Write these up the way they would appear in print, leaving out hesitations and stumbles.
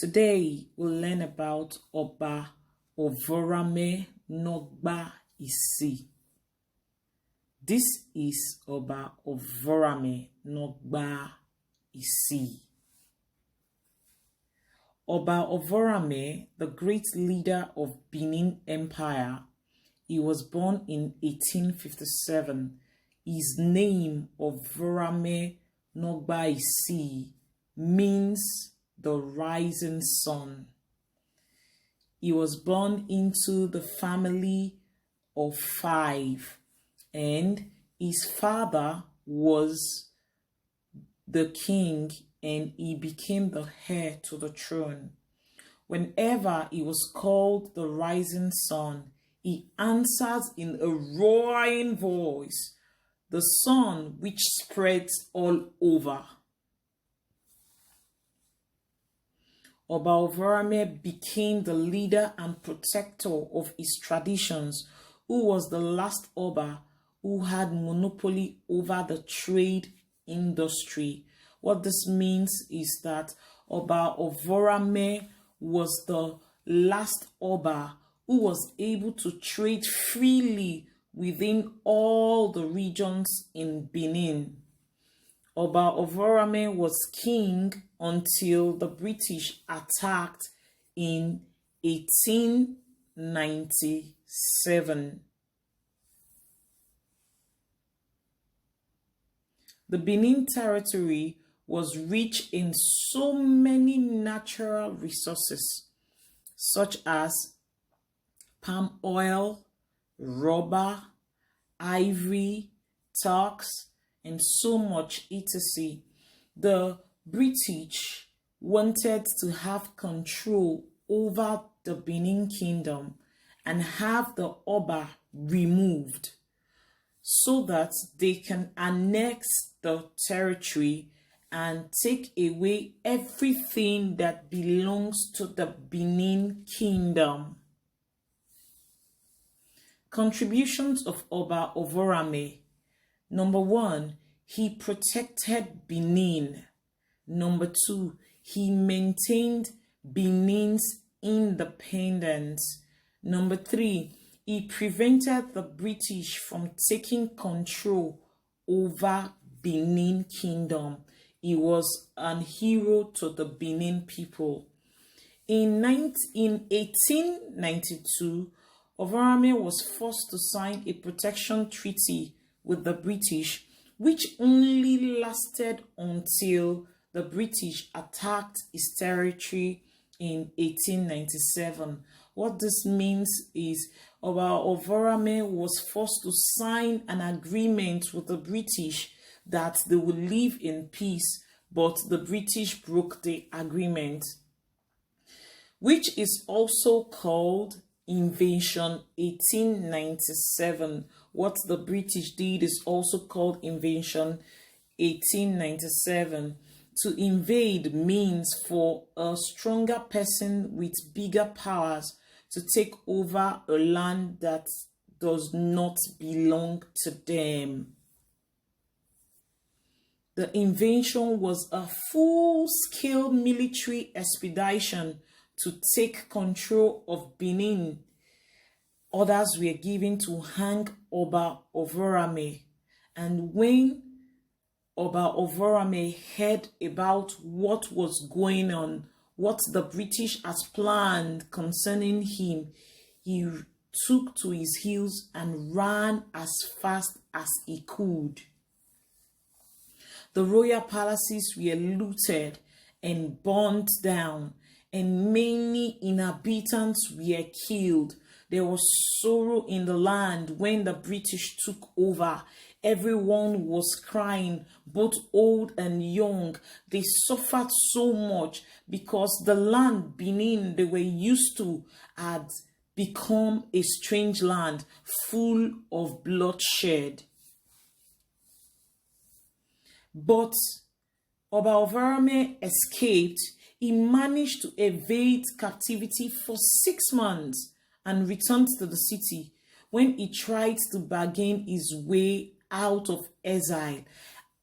Today we'll learn about Oba Ovonramwen Nogba Isi. This is Oba Ovonramwen Nogba Isi. Oba Ovonramwen, the great leader of Benin Empire, he was born in 1857. His name Ovonramwen Nogba Isi means the rising sun. He was born into the family of 5, and his father was the king, and he became the heir to the throne. Whenever he was called the rising sun, he answers in a roaring voice, the sun which spreads all over. Oba Ovonramwen became the leader and protector of his traditions, who was the last Oba who had monopoly over the trade industry. What this means is that Oba Ovonramwen was the last Oba who was able to trade freely within all the regions in Benin. Oba Ovonramwen was king until the British attacked in 1897. The Benin territory was rich in so many natural resources, such as palm oil, rubber, ivory, tucks, and so much etc. The British wanted to have control over the Benin Kingdom and have the Oba removed so that they can annex the territory and take away everything that belongs to the Benin Kingdom. Contributions of Oba Ovonramwen. Number 1, he protected Benin. Number 2, he maintained Benin's independence. Number 3, he prevented the British from taking control over Benin Kingdom. He was a hero to the Benin people. In 1892, Ovonramwen was forced to sign a protection treaty with the British, which only lasted until the British attacked his territory in 1897. What this means is Oba Ovonramwen was forced to sign an agreement with the British that they would live in peace, but the British broke the agreement, which is also called Invasion 1897. What the British did is also called Invasion 1897. To invade means for a stronger person with bigger powers to take over a land that does not belong to them. The invasion was a full-scale military expedition to take control of Benin. Orders were given to hang Oba Ovonramwen, and when Oba Ovonramwen heard about what was going on, what the British had planned concerning him, he took to his heels and ran as fast as he could. The royal palaces were looted and burnt down, and many inhabitants were killed. There was sorrow in the land when the British took over. Everyone was crying, both old and young. They suffered so much because the land Benin they were used to had become a strange land full of bloodshed. But Oba Ovonramwen escaped. He managed to evade captivity for 6 months and returned to the city. When he tried to bargain his way out of exile,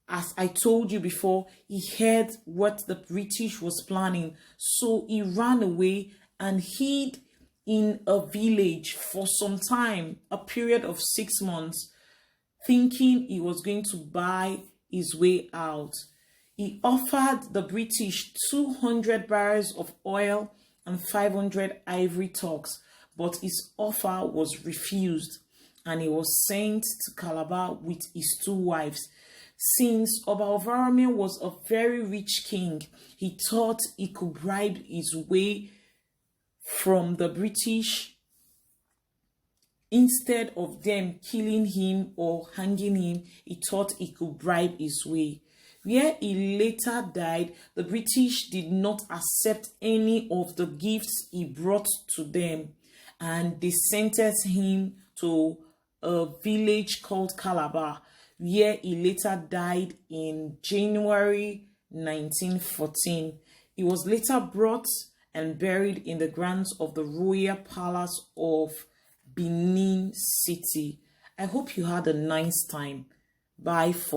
as I told you before, he heard what the British was planning. So he ran away and hid in a village for some time, a period of 6 months, thinking he was going to buy his way out. He offered the British 200 barrels of oil and 500 ivory togs, but his offer was refused, and he was sent to Calabar with his 2 wives. Since Ovonramwen was a very rich king, he thought he could bribe his way from the British instead of them killing him or hanging him. He thought he could bribe his way. Where he later died, the British did not accept any of the gifts he brought to them, and they sentenced him to a village called Calabar, where he later died in January 1914. He was later brought and buried in the grounds of the Royal Palace of Benin City. I hope you had a nice time. Bye for now.